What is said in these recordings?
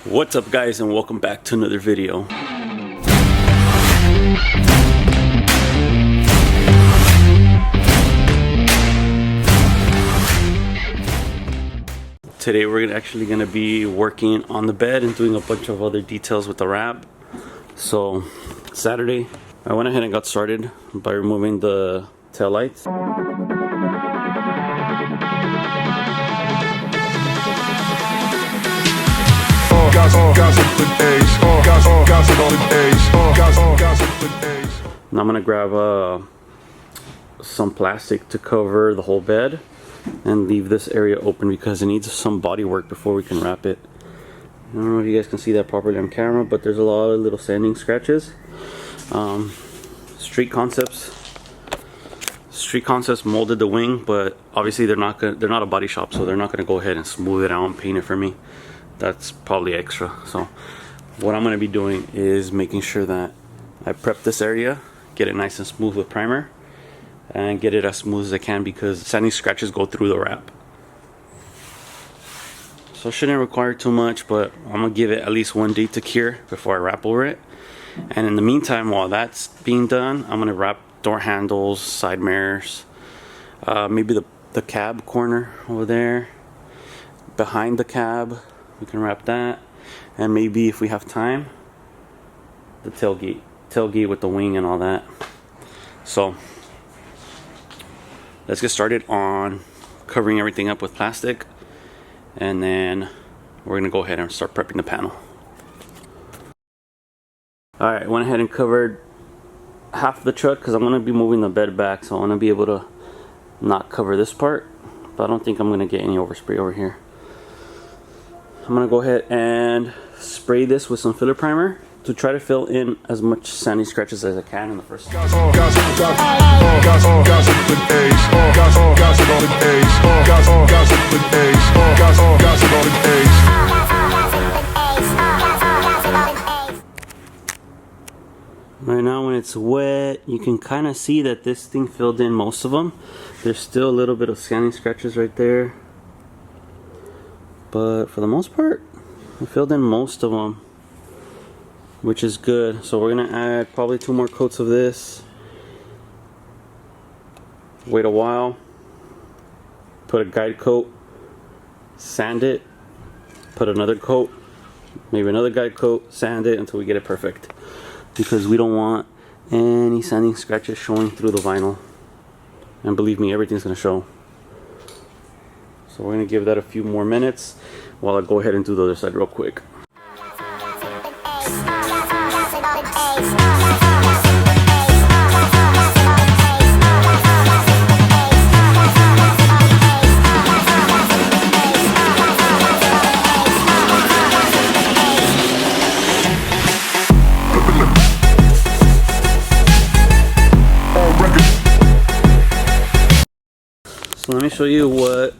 What's up guys, and welcome back to another video. Today we're actually going to be working on the bed and doing a bunch of other details with the wrap. So Saturday I went ahead and got started by removing the tail lights. Now I'm gonna grab some plastic to cover the whole bed and leave this area open because it needs some body work before we can wrap it. I don't know if you guys can see that properly on camera, but there's a lot of little sanding scratches. Street Concepts molded the wing, but obviously they're not a body shop, so they're not gonna go ahead and smooth it out and paint it for me. That's probably extra. So what I'm going to be doing is making sure that I prep this area, get it nice and smooth with primer, and get it as smooth as I can because sanding scratches go through the wrap. So it shouldn't require too much, but I'm going to give it at least one day to cure before I wrap over it. And in the meantime, while that's being done, I'm going to wrap door handles, side mirrors, maybe the cab corner over there, behind the cab. We can wrap that, and maybe if we have time, the tailgate with the wing and all that. So let's get started on covering everything up with plastic, and then we're gonna go ahead and start prepping the panel. Alright, I went ahead and covered half of the truck because I'm gonna be moving the bed back, so I want to be able to not cover this part, but I don't think I'm gonna get any overspray over here. I'm going to go ahead and spray this with some filler primer to try to fill in as much sanding scratches as I can in the first step. Right now when it's wet, you can kind of see that this thing filled in most of them. There's still a little bit of sanding scratches right there, but for the most part I filled in most of them, which is good. So we're gonna add probably 2 more coats of this, wait a while, put a guide coat, sand it, put another coat, maybe another guide coat, sand it until we get it perfect, because we don't want any sanding scratches showing through the vinyl, and believe me, everything's gonna show. So we're going to give that a few more minutes while I go ahead and do the other side real quick. So let me show you what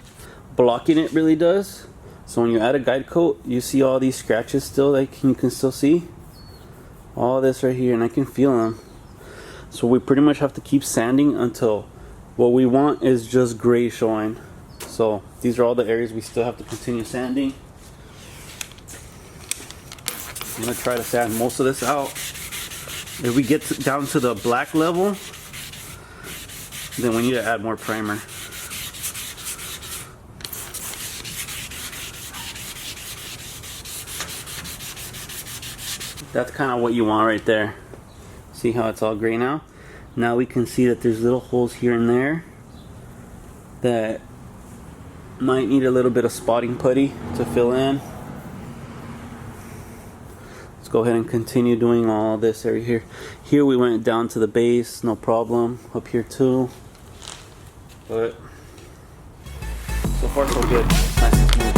blocking it really does. So when you add a guide coat, you see all these scratches still, like you can still see all this right here, and I can feel them. So we pretty much have to keep sanding until what we want is just gray showing. So these are all the areas we still have to continue sanding. I'm gonna try to sand most of this out. If we get down to the black level, then we need to add more primer. That's kind of what you want right there. See how it's all gray now? Now we can see that there's little holes here and there that might need a little bit of spotting putty to fill in. Let's go ahead and continue doing all this area here. Here we went down to the base, no problem. Up here too. But so far so good. Nice and smooth.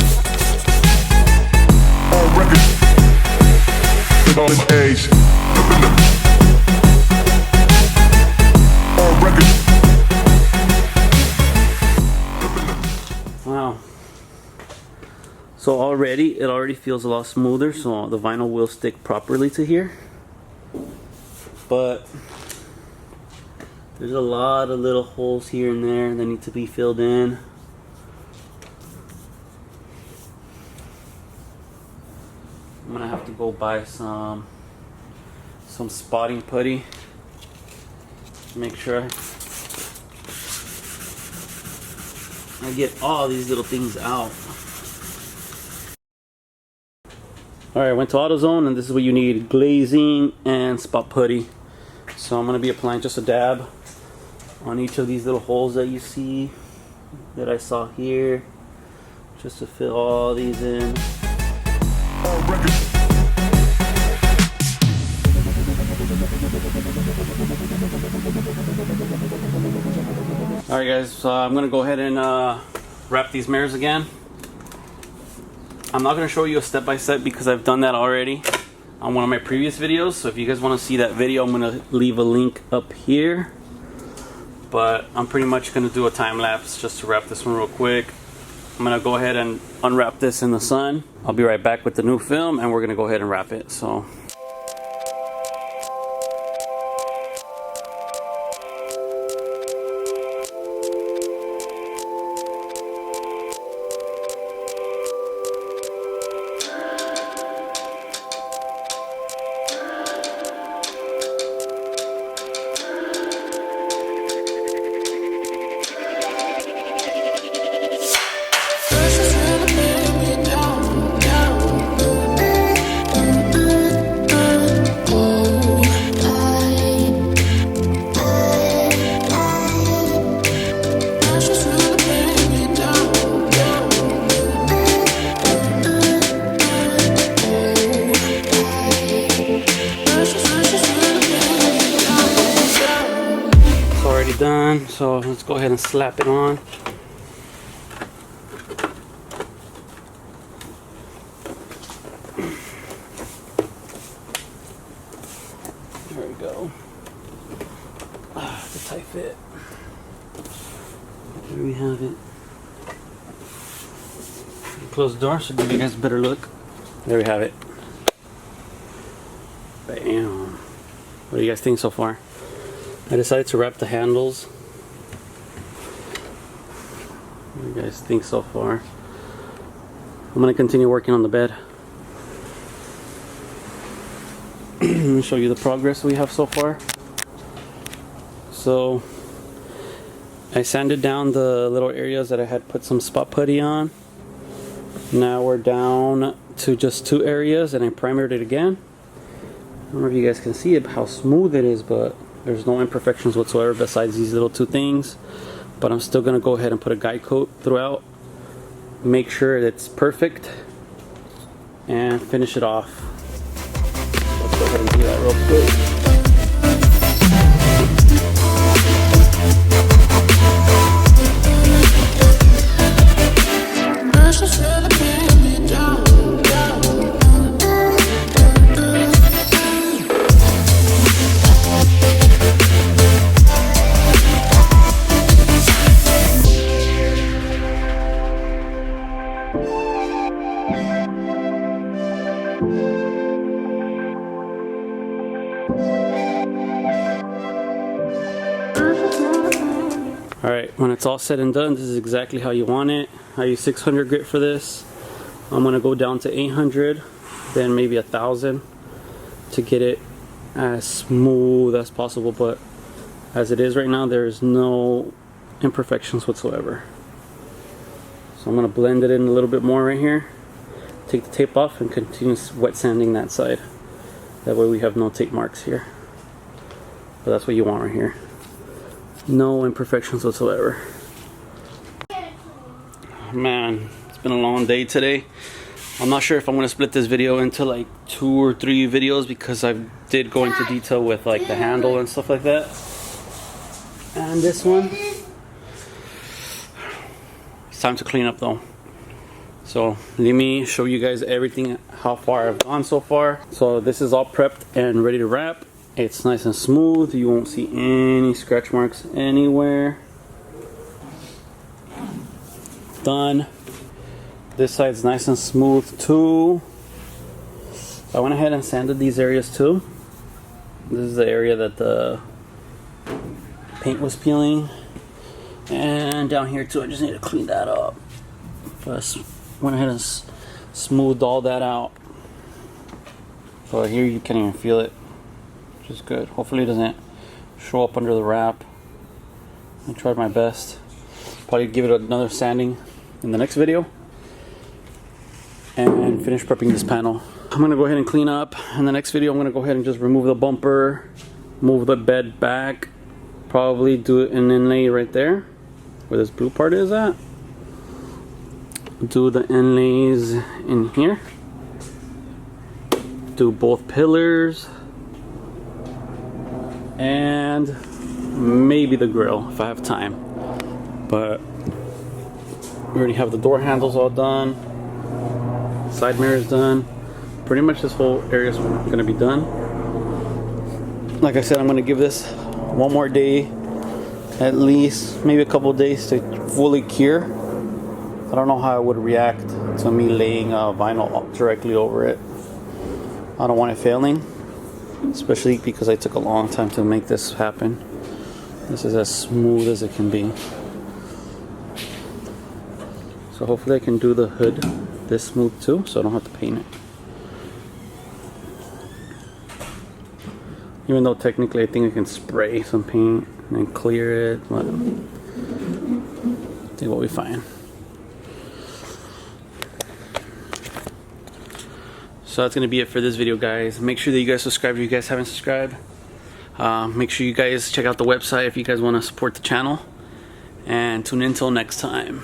Wow. So it already feels a lot smoother, so the vinyl will stick properly to here. But there's a lot of little holes here and there that need to be filled in. I'm gonna have to go buy some spotting putty. Make sure I get all these little things out. Alright, I went to AutoZone, and this is what you need: glazing and spot putty. So I'm going to be applying just a dab on each of these little holes that you see, that I saw here, just to fill all these in. Alright guys, so I'm going to go ahead and wrap these mirrors again. I'm not going to show you a step-by-step because I've done that already on one of my previous videos. So if you guys want to see that video, I'm going to leave a link up here. But I'm pretty much going to do a time lapse just to wrap this one real quick. I'm going to go ahead and unwrap this in the sun. I'll be right back with the new film, and we're going to go ahead and wrap it. So. Done, so let's go ahead and slap it on. There we go. The tight fit. There we have it. Close the door so give you guys a better look. There we have it. Bam. What do you guys think so far? I decided to wrap the handles. What do you guys think so far? I'm going to continue working on the bed. Let me show you the progress we have so far. So I sanded down the little areas that I had put some spot putty on. Now we're down to just 2 areas, and I primered it again. I don't know if you guys can see it, how smooth it is, but there's no imperfections whatsoever besides these little 2 things. But I'm still going to go ahead and put a guide coat throughout. Make sure it's perfect. And finish it off. Let's go ahead and do that real quick. Alright, when it's all said and done, this is exactly how you want it. I use 600 grit for this. I'm going to go down to 800, then maybe 1,000 to get it as smooth as possible. But as it is right now, there's no imperfections whatsoever. So I'm going to blend it in a little bit more right here. Take the tape off and continue wet sanding that side. That way we have no tape marks here. But that's what you want right here. No imperfections whatsoever. Man, it's been a long day today. I'm not sure if I'm going to split this video into like 2 or 3 videos, because I did go into detail with like the handle and stuff like that. And this one, it's time to clean up though. So let me show you guys everything, how far I've gone so far. So this is all prepped and ready to wrap. It's nice and smooth. You won't see any scratch marks anywhere. Done. This side's nice and smooth too. I went ahead and sanded these areas too. This is the area that the paint was peeling. And down here too, I just need to clean that up. Just went ahead and smoothed all that out. So here you can't even feel it, which is good. Hopefully it doesn't show up under the wrap. I tried my best. Probably give it another sanding in the next video and finish prepping this panel. I'm gonna go ahead and clean up. In the next video I'm gonna go ahead and just remove the bumper, move the bed back, probably do an inlay right there where this blue part is at. Do the inlays in here. Do both pillars and maybe the grill if I have time. But we already have the door handles all done, side mirrors done. Pretty much this whole area is going to be done. Like I said, I'm going to give this one more day, at least maybe a couple days to fully cure. I don't know how I would react to me laying vinyl directly over it. I don't want it failing, especially because I took a long time to make this happen. This is as smooth as it can be. So hopefully I can do the hood this smooth too, so I don't have to paint it. Even though technically I think I can spray some paint and then clear it, but I think we'll be fine. So that's going to be it for this video, guys. Make sure that you guys subscribe if you guys haven't subscribed. Make sure you guys check out the website if you guys want to support the channel. And tune in till next time.